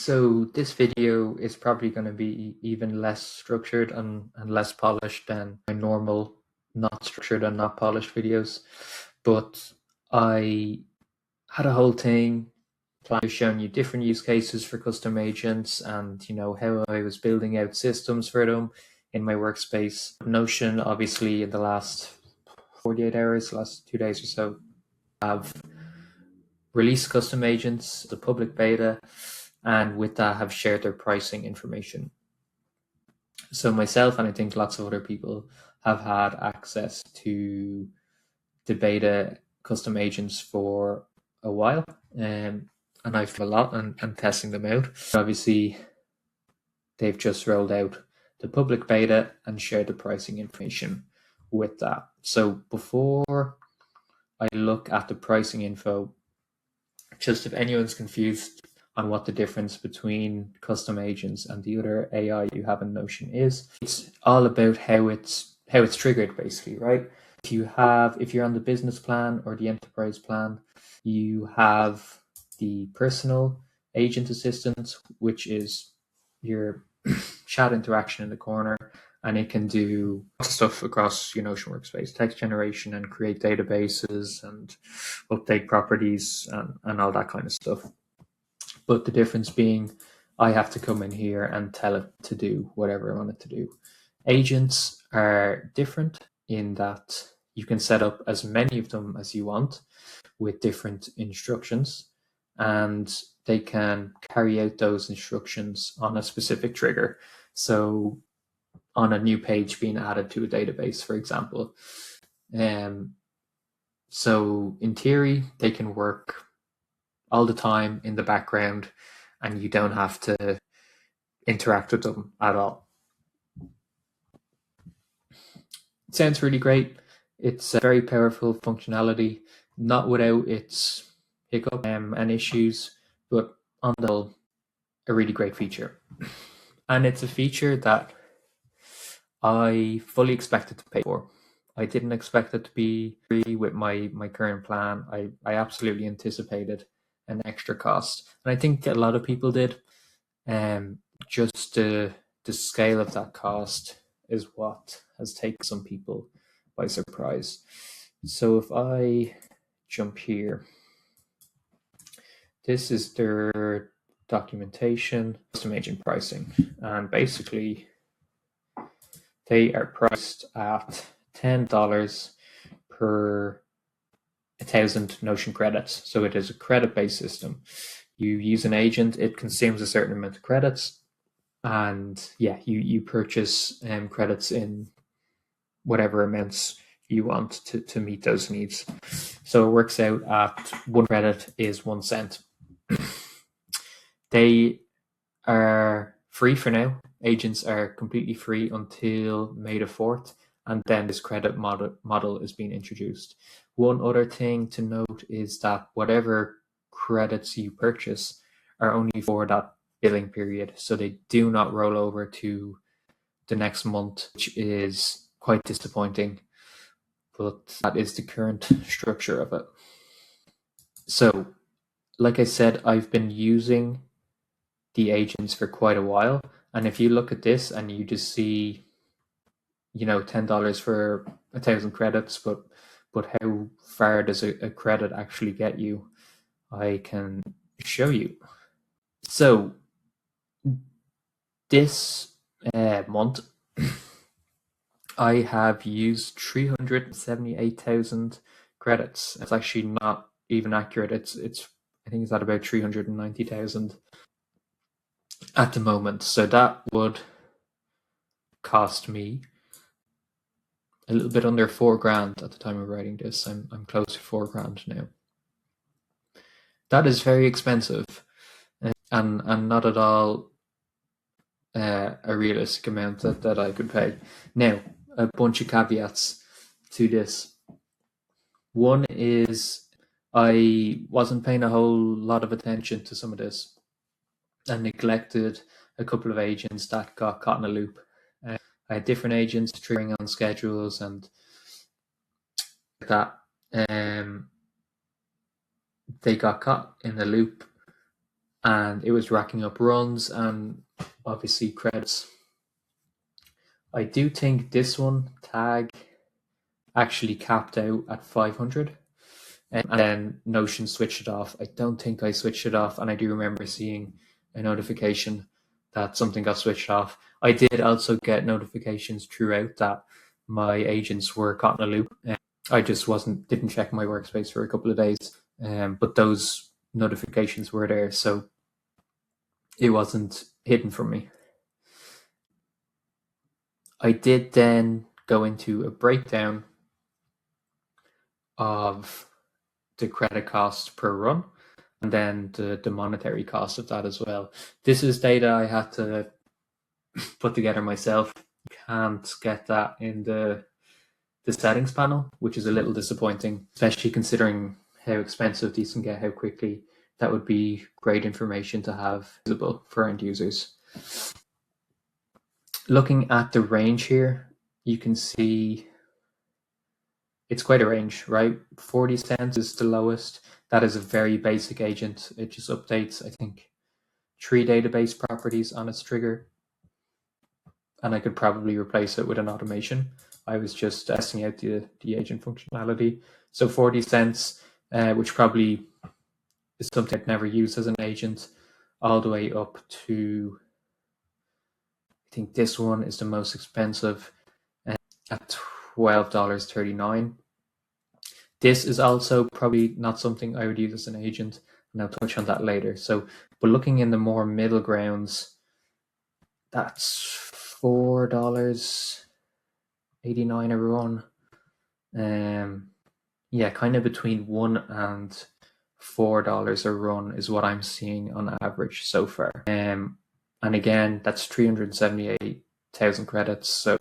So this video is probably going to be even less structured and less polished than my normal not structured and not polished videos. But I had a whole thing planned showing you different use cases for custom agents and how I was building out systems for them in my workspace. Notion, obviously, in the last 48 hours, last 2 days or so, have released custom agents, the public beta, and with that have shared their pricing information. So myself, and I think lots of other people, have had access to the beta custom agents for a while, and I've a lot and testing them out. Obviously, they've just rolled out the public beta and shared the pricing information with that. So before I look at the pricing info, just if anyone's confused on what the difference between custom agents and the other AI you have in Notion is, it's all about how it's triggered, basically, right? If you're on the business plan or the enterprise plan, you have the personal agent assistant, which is your chat interaction in the corner, and it can do stuff across your Notion workspace, text generation and create databases and update properties and all that kind of stuff. But the difference being, I have to come in here and tell it to do whatever I want it to do. Agents are different in that you can set up as many of them as you want with different instructions, and they can carry out those instructions on a specific trigger. So on a new page being added to a database, for example. So in theory, they can work all the time in the background and you don't have to interact with them at all. It sounds really great. It's a very powerful functionality, not without its hiccup and issues, but on the whole, a really great feature. And it's a feature that I fully expected to pay for. I didn't expect it to be free with my current plan. I absolutely anticipated an extra cost. And I think a lot of people did. Just the scale of that cost is what has taken some people by surprise. So if I jump here, this is their documentation, custom agent pricing, and basically they are priced at $10 per 1,000 Notion credits. So it is a credit-based system. You use an agent, it consumes a certain amount of credits, and you purchase credits in whatever amounts you want to meet those needs. So it works out at 1 credit is 1 cent. They are free for now. Agents are completely free until May the 4th, and then this credit model is being introduced. One other thing to note is that whatever credits you purchase are only for that billing period, so they do not roll over to the next month, which is quite disappointing, but that is the current structure of it. So, like I said, I've been using the agents for quite a while, and if you look at this and you just see $10 for 1,000 credits, but how far does a credit actually get you? I can show you. So this month I have used 378,000 credits. It's actually not even accurate. It's I think it's at about 390,000 at the moment. So that would cost me a little bit under $4,000 at the time of writing this. I'm close to $4,000 now. That is very expensive, and not at all a realistic amount that I could pay. Now, a bunch of caveats to this. One is I wasn't paying a whole lot of attention to some of this and neglected a couple of agents that got caught in a loop. I had different agents triggering on schedules and that. They got caught in the loop and it was racking up runs and obviously credits. I do think this one, Tag, actually capped out at 500. And then Notion switched it off. I don't think I switched it off, and I do remember seeing a notification that something got switched off. I did also get notifications throughout that my agents were caught in a loop. I just didn't check my workspace for a couple of days, but those notifications were there, so it wasn't hidden from me. I did then go into a breakdown of the credit cost per run, and then the monetary cost of that as well. This is data I had to put together myself. You can't get that in the settings panel, which is a little disappointing, especially considering how expensive these can get, how quickly. That would be great information to have visible for end users. Looking at the range here, you can see it's quite a range, right? 40 cents is the lowest. That is a very basic agent. It just updates, I think, 3 database properties on its trigger. And I could probably replace it with an automation. I was just testing out the agent functionality. So 40 cents, which probably is something I'd never use as an agent, all the way up to, I think this one is the most expensive at $12.39. This is also probably not something I would use as an agent, and I'll touch on that later. So, but looking in the more middle grounds, that's $4.89 a run. Yeah, kind of between $1 and $4 a run is what I'm seeing on average so far. And again, that's 378,000 credits, so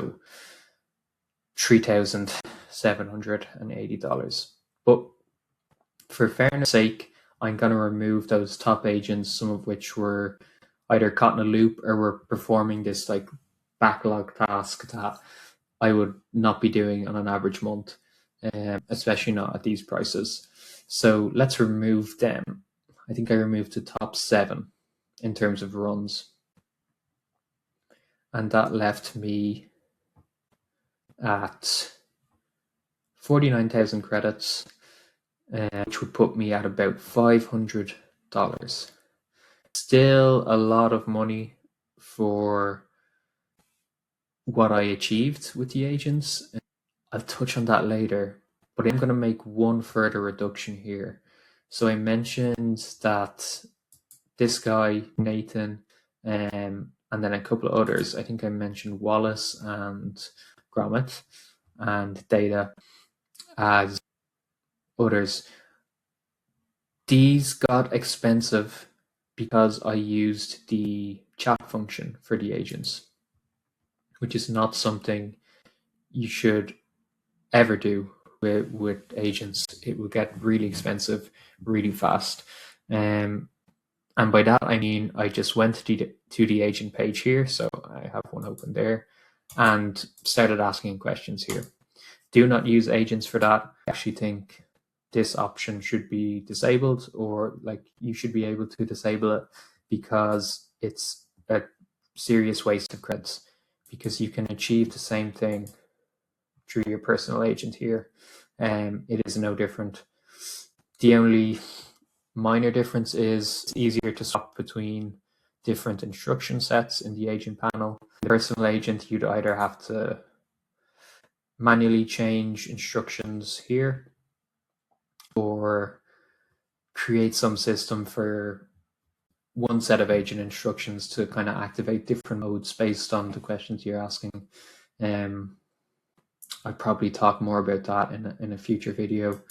$3,780. But for fairness sake, I'm going to remove those top agents, some of which were either caught in a loop or were performing this like backlog task that I would not be doing on an average month, especially not at these prices. So let's remove them. I think I removed the top 7 in terms of runs. And that left me at 49,000 credits, which would put me at about $500. Still a lot of money for what I achieved with the agents. I'll touch on that later, but I'm going to make one further reduction here. So I mentioned that this guy, Nathan, and then a couple of others, I think I mentioned Wallace and Gromit and Data as others. These got expensive because I used the chat function for the agents, which is not something you should ever do with agents. It will get really expensive really fast. And by that, I mean, I just went to the agent page here. So I have one open there and started asking questions here. Do not use agents for that. I actually think this option should be disabled, or like you should be able to disable it, because it's a serious waste of credits, because you can achieve the same thing through your personal agent here. It is no different. The only minor difference is it's easier to swap between different instruction sets in the agent panel. The personal agent, you'd either have to manually change instructions here or create some system for one set of agent instructions to kind of activate different modes based on the questions you're asking. I'd probably talk more about that in a future video,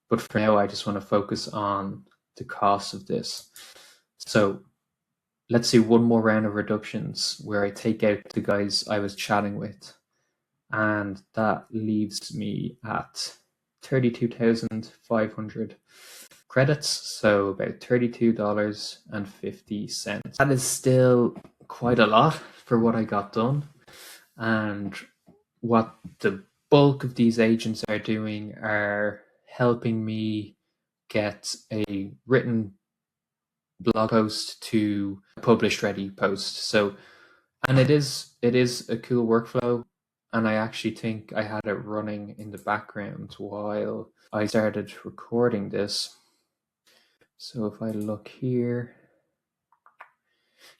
but for now I just want to focus on the cost of this. So let's do one more round of reductions where I take out the guys I was chatting with, and that leaves me at 32,500 credits, so about $32.50. That is still quite a lot for what I got done, and what the bulk of these agents are doing are helping me get a written blog post to a published ready post. So, and it is a cool workflow, and I actually think I had it running in the background while I started recording this. So if I look here,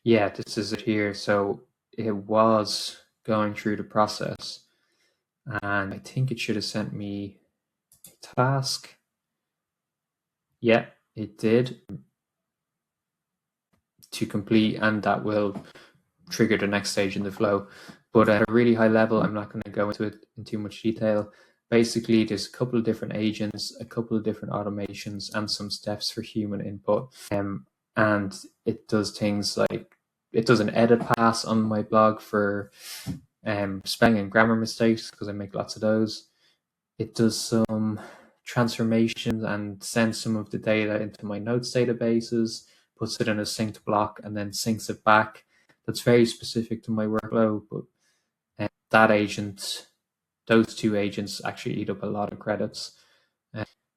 yeah, this is it here. So it was going through the process, and I think it should have sent me a task. Yeah, it did, to complete, and that will trigger the next stage in the flow. But at a really high level, I'm not going to go into it in too much detail. Basically, there's a couple of different agents, a couple of different automations, and some steps for human input. And it does things like, it does an edit pass on my blog for spelling and grammar mistakes, because I make lots of those. It does some transformations and sends some of the data into my notes databases, puts it in a synced block, and then syncs it back. That's very specific to my workflow, but that agent, those two agents actually eat up a lot of credits.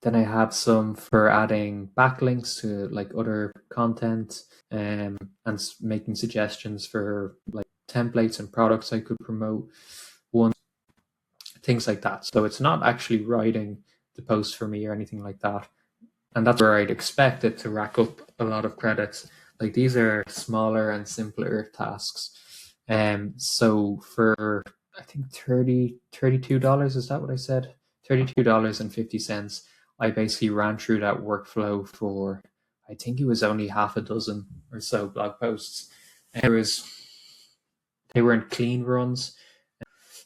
Then I have some for adding backlinks to like other content, and making suggestions for like templates and products I could promote, things like that. So it's not actually writing the post for me or anything like that. And that's where I'd expect it to rack up a lot of credits. Like, these are smaller and simpler tasks. So for, I think $32, is that what I said? $32.50. I basically ran through that workflow for, I think it was only half a dozen or so blog posts. And they weren't clean runs.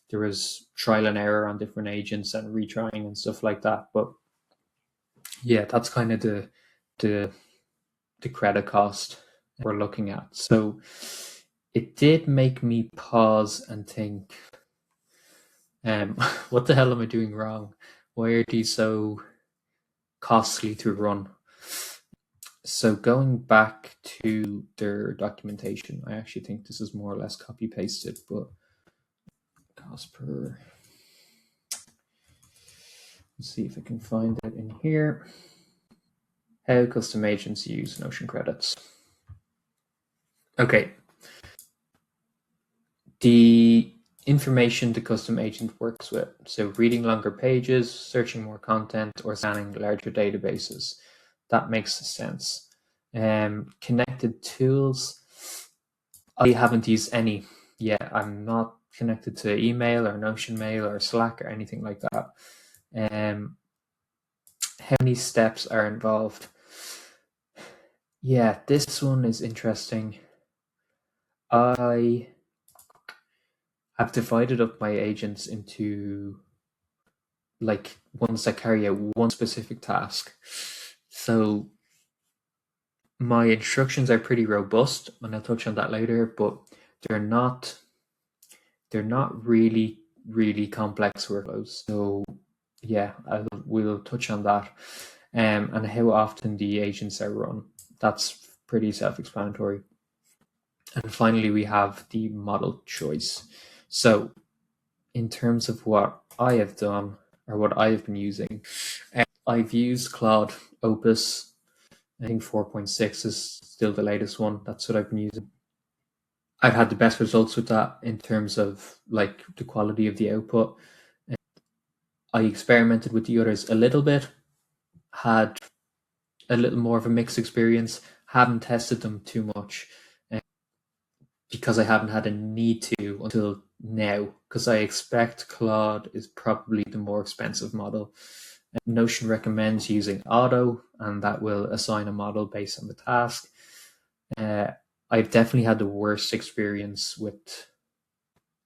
There was trial and error on different agents and retrying and stuff like that. But yeah, that's kind of the credit cost we're looking at. So it did make me pause and think, what the hell am I doing wrong? Why are these so costly to run? So going back to their documentation, I actually think this is more or less copy pasted, but cost per, let's see if I can find it in here. How custom agents use Notion credits. Okay. The information the custom agent works with. So reading longer pages, searching more content, or scanning larger databases. That makes sense. Connected tools. I haven't used any yet. I'm not connected to email or Notion Mail or Slack or anything like that. How many steps are involved? Yeah, this one is interesting. I have divided up my agents into like ones that carry out one specific task. So my instructions are pretty robust, and I'll touch on that later, but they're not really complex workflows. So yeah, we'll touch on that. And how often the agents are run. That's pretty self-explanatory. And finally, we have the model choice. So in terms of what I have done, or what I've been using, I've used Claude Opus. I think 4.6 is still the latest one. That's what I've been using. I've had the best results with that in terms of like the quality of the output. I experimented with the others a little bit, had a little more of a mixed experience, haven't tested them too much, because I haven't had a need to until now, because I expect Claude is probably the more expensive model. Notion recommends using Auto, and that will assign a model based on the task. I've definitely had the worst experience with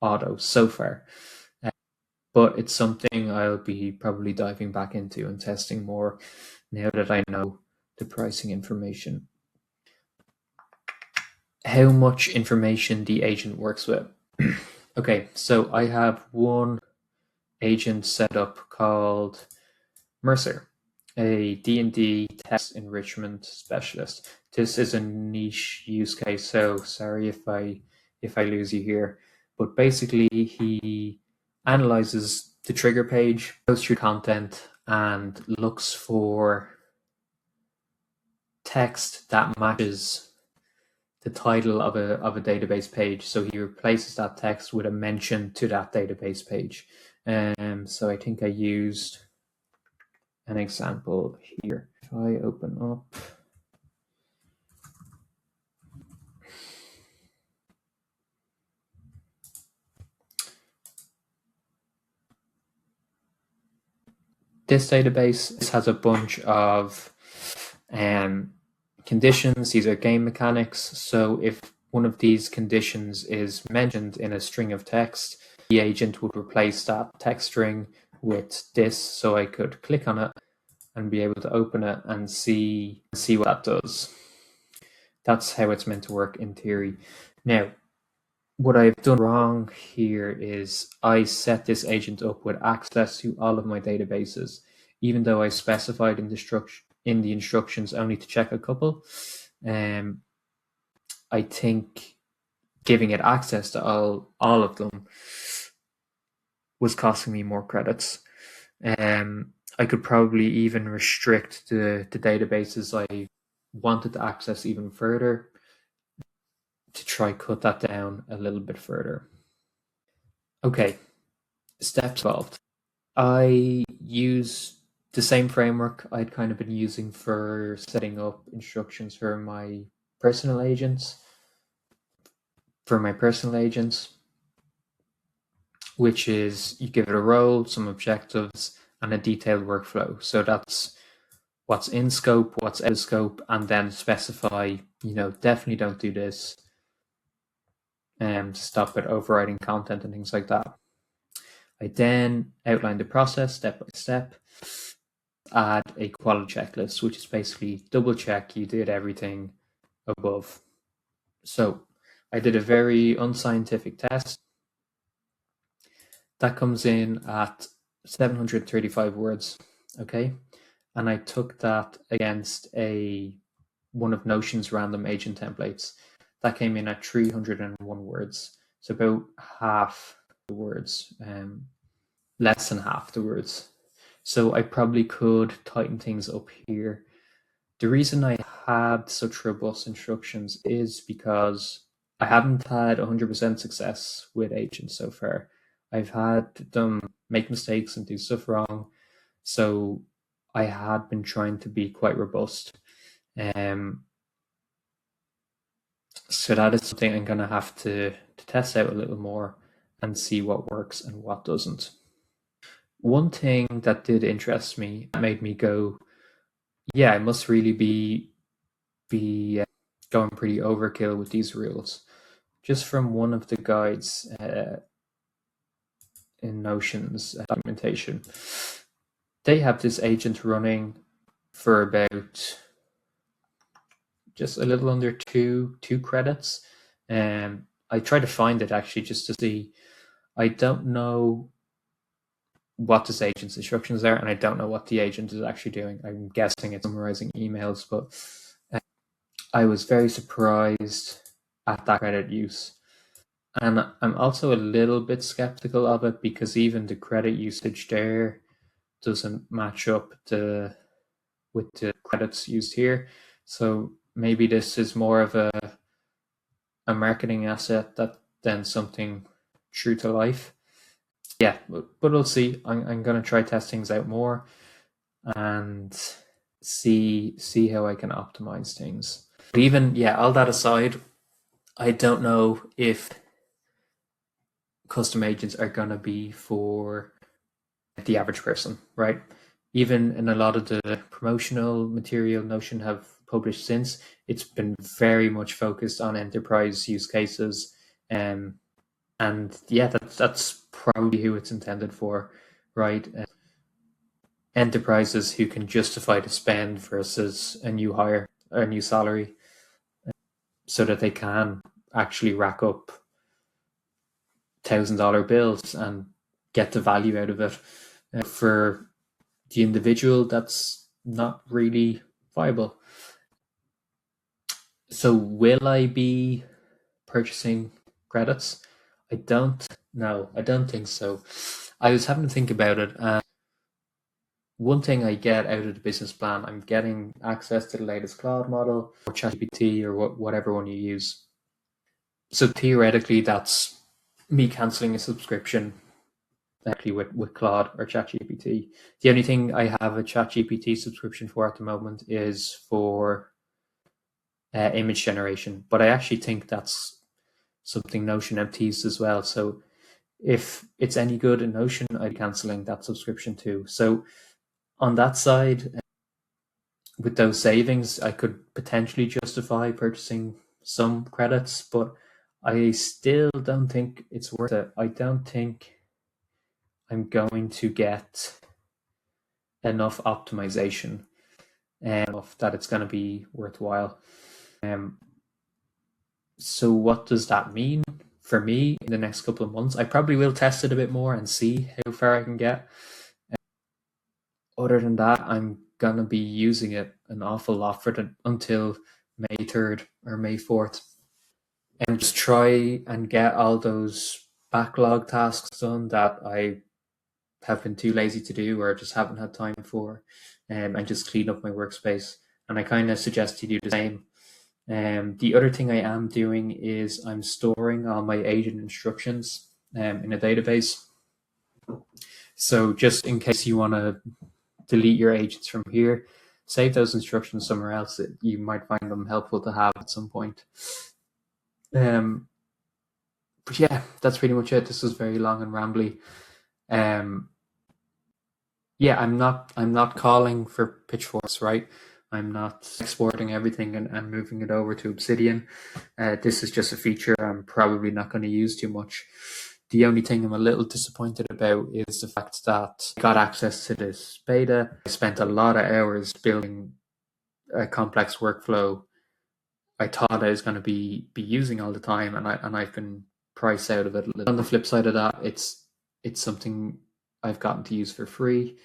Auto so far, but it's something I'll be probably diving back into and testing more now that I know the pricing information. How much information the agent works with. Okay, so I have one agent set up called Mercer, a D&D text enrichment specialist. This is a niche use case, so sorry if I lose you here. But basically, he analyzes the trigger page, goes through content, and looks for text that matches the title of a database page. So he replaces that text with a mention to that database page. So I think I used an example here. If I open up this database, this has a bunch of conditions. These are game mechanics. So if one of these conditions is mentioned in a string of text, the agent would replace that text string with this. So I could click on it and be able to open it and see what that does. That's how it's meant to work in theory. Now, what I've done wrong here is I set this agent up with access to all of my databases, even though I specified in the instructions only to check a couple. I think giving it access to all of them was costing me more credits. I could probably even restrict the databases I wanted to access even further to try cut that down a little bit further. Okay, step 12. I use the same framework I'd kind of been using for setting up instructions for my personal agents. Which is you give it a role, some objectives, and a detailed workflow. So that's what's in scope, what's out of scope, and then specify, definitely don't do this, and stop it overriding content and things like that. I then outline the process step by step, add a quality checklist, which is basically double check you did everything above. So I did a very unscientific test. That comes in at 735 words, okay? And I took that against one of Notion's random agent templates. That came in at 301 words. So about half the words, less than half the words. So I probably could tighten things up here. The reason I had such robust instructions is because I haven't had 100% success with agents so far. I've had them make mistakes and do stuff wrong. So I had been trying to be quite robust. So that is something I'm going to have to test out a little more and see what works and what doesn't. One thing that did interest me, made me go, yeah, I must really be going pretty overkill with these rules. Just from one of the guides in Notion's documentation, they have this agent running for about just a little under two credits. I tried to find it actually just to see. I don't know what this agent's instructions are, and I don't know what the agent is actually doing. I'm guessing it's summarizing emails, but I was very surprised at that credit use. And I'm also a little bit skeptical of it because even the credit usage there doesn't match up with the credits used here. So maybe this is more of a marketing asset than something true to life. Yeah, but we'll see. I'm going to try test things out more and see how I can optimize things. But even, all that aside, I don't know if custom agents are going to be for the average person, right? Even in a lot of the promotional material Notion have published since, it's been very much focused on enterprise use cases. And that's probably who it's intended for, right? Enterprises who can justify the spend versus a new hire or a new salary, so that they can actually rack up $1,000 bills and get the value out of it. For the individual, that's not really viable. So will I be purchasing credits? I don't know. I don't think so. I was having to think about it. one thing I get out of the business plan, I'm getting access to the latest Claude model or ChatGPT or whatever one you use. So theoretically, that's me cancelling a subscription actually with Claude or ChatGPT. The only thing I have a ChatGPT subscription for at the moment is for image generation, but I actually think that's something Notion empties as well. So if it's any good in Notion, I'd be cancelling that subscription too. So on that side, with those savings, I could potentially justify purchasing some credits, but I still don't think it's worth it. I don't think I'm going to get enough optimization that it's going to be worthwhile. So what does that mean for me in the next couple of months? I probably will test it a bit more and see how far I can get. Other than that, I'm going to be using it an awful lot until May 3rd or May 4th. And just try and get all those backlog tasks done that I have been too lazy to do or just haven't had time for, and just clean up my workspace. And I kind of suggest you do the same. The other thing I am doing is I'm storing all my agent instructions in a database. So just in case you want to delete your agents from here, save those instructions somewhere else. That you might find them helpful to have at some point. But yeah, that's pretty much it. This was very long and rambly. Yeah, I'm not calling for pitchforks, right? I'm not exporting everything and moving it over to Obsidian. This is just a feature I'm probably not going to use too much. The only thing I'm a little disappointed about is the fact that I got access to this beta. I spent a lot of hours building a complex workflow I thought I was going to be using all the time, and I've been priced out of it a little. On the flip side of that, it's something I've gotten to use for free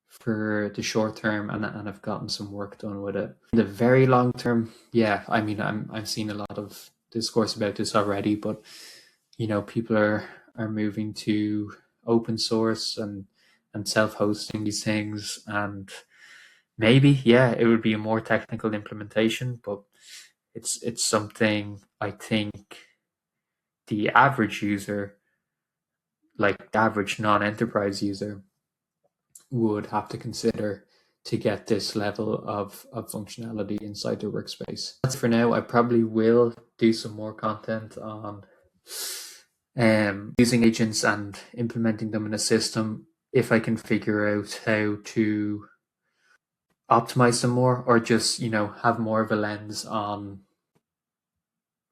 for the short term, and I've gotten some work done with it. In the very long term, yeah, I mean, I'm seeing a lot of discourse about this already, but people are moving to open source and self-hosting these things, and maybe, yeah, it would be a more technical implementation, but it's something I think the average user, like the average non-enterprise user, would have to consider to get this level of functionality inside their workspace. That's for now. I probably will do some more content on using agents and implementing them in a system if I can figure out how to optimize them more, or just have more of a lens on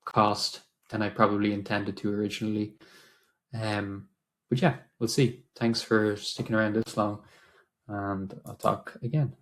cost than I probably intended to originally. But yeah, we'll see. Thanks for sticking around this long, and I'll talk again.